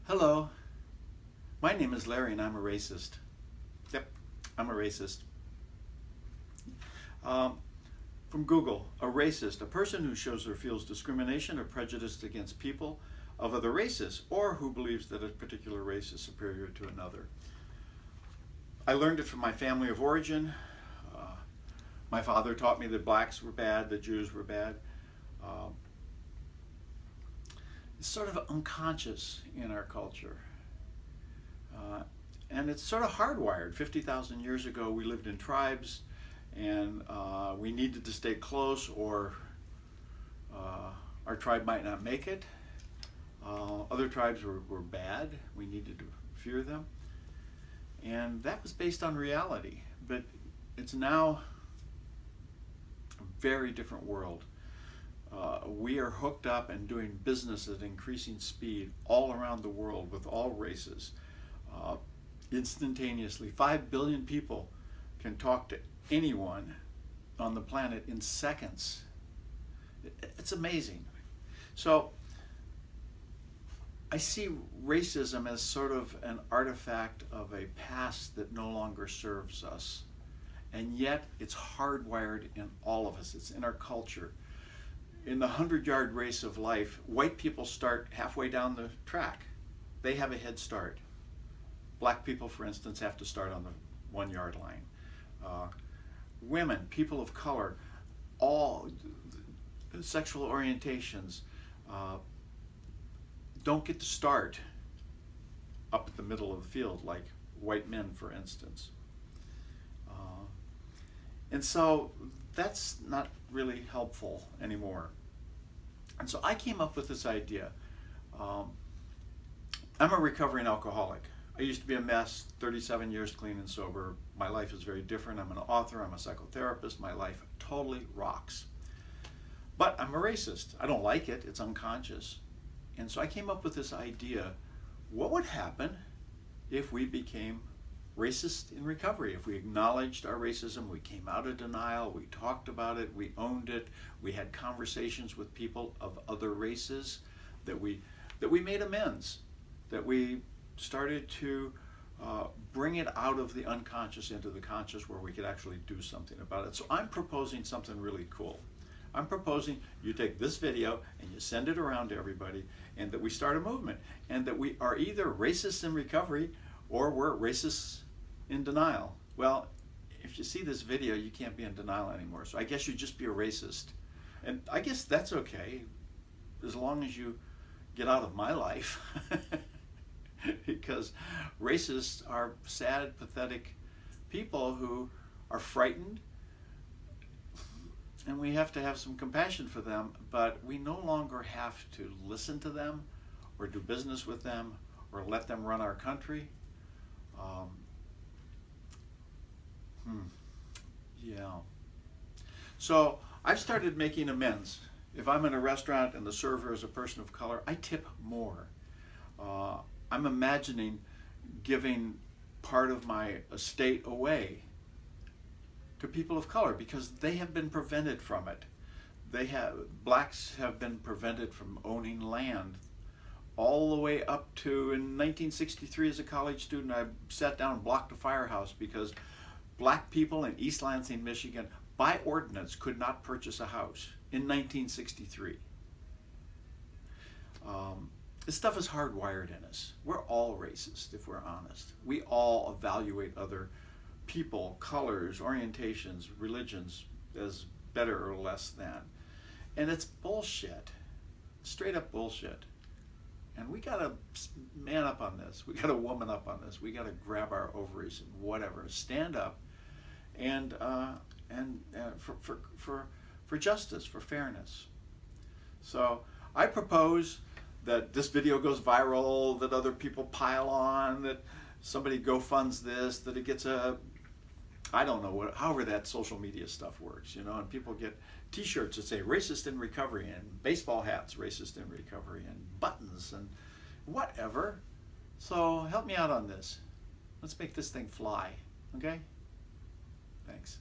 Hello, my name is Larry and I'm a racist. Yep, I'm a racist. Um, from Google, a racist, a person who shows or feels discrimination or prejudice against people of other races or who believes that a particular race is superior to another. I learned it from my family of origin. Uh, my father taught me that blacks were bad, that Jews were bad. Um, it's sort of unconscious in our culture. Uh, and it's sort of hardwired. 50,000 years ago, we lived in tribes, and we needed to stay close, or our tribe might not make it. Other tribes were bad. We needed to fear them. And that was based on reality. But it's now a very different world. We are hooked up and doing business at increasing speed all around the world with all races. Instantaneously. 5 billion people can talk to anyone on the planet in seconds. It's amazing. So I see racism as sort of an artifact of a past that no longer serves us. And yet it's hardwired in all of us. It's in our culture. In the 100-yard race of life, white people start halfway down the track. They have a head start. Black people, for instance, have to start on the 1-yard line. Women, people of color, all sexual orientations don't get to start up at the middle of the field like white men, for instance. And so that's not really helpful anymore. And so I came up with this idea. I'm a recovering alcoholic. I used to be a mess, 37 years clean and sober. My life is very different. I'm an author, I'm a psychotherapist. My life totally rocks. But I'm a racist. I don't like it, it's unconscious. And so I came up with this idea, what would happen if we became racist in recovery? If we acknowledged our racism, we came out of denial, we talked about it, we owned it, we had conversations with people of other races, that we made amends, that we started to bring it out of the unconscious into the conscious where we could actually do something about it. So I'm proposing something really cool. I'm proposing you take this video and you send it around to everybody, and that we start a movement, and that we are either racists in recovery or we're racists in denial. Well, if you see this video, you can't be in denial anymore. So I guess you just be a racist. And I guess that's okay, as long as you get out of my life. Because racists are sad, pathetic people who are frightened, and we have to have some compassion for them, but we no longer have to listen to them or do business with them or let them run our country. Yeah. So I've started making amends. If I'm in a restaurant and the server is a person of color, I tip more. I'm imagining giving part of my estate away to people of color because they have been prevented from it. Blacks have been prevented from owning land all the way up to, in 1963 as a college student, I sat down and blocked a firehouse because black people in East Lansing, Michigan, by ordinance could not purchase a house in 1963. This stuff is hardwired in us. We're all racist, if we're honest. We all evaluate other people, colors, orientations, religions as better or less than. And it's bullshit. Straight up bullshit. And we gotta man up on this. We gotta woman up on this. We gotta grab our ovaries and whatever. Stand up and for justice, for fairness. So I propose that this video goes viral, that other people pile on, that somebody GoFunds this, that it gets I don't know, however that social media stuff works, and people get t-shirts that say racist in recovery, and baseball hats, racist in recovery, and buttons, and whatever. So help me out on this. Let's make this thing fly, okay? Thanks.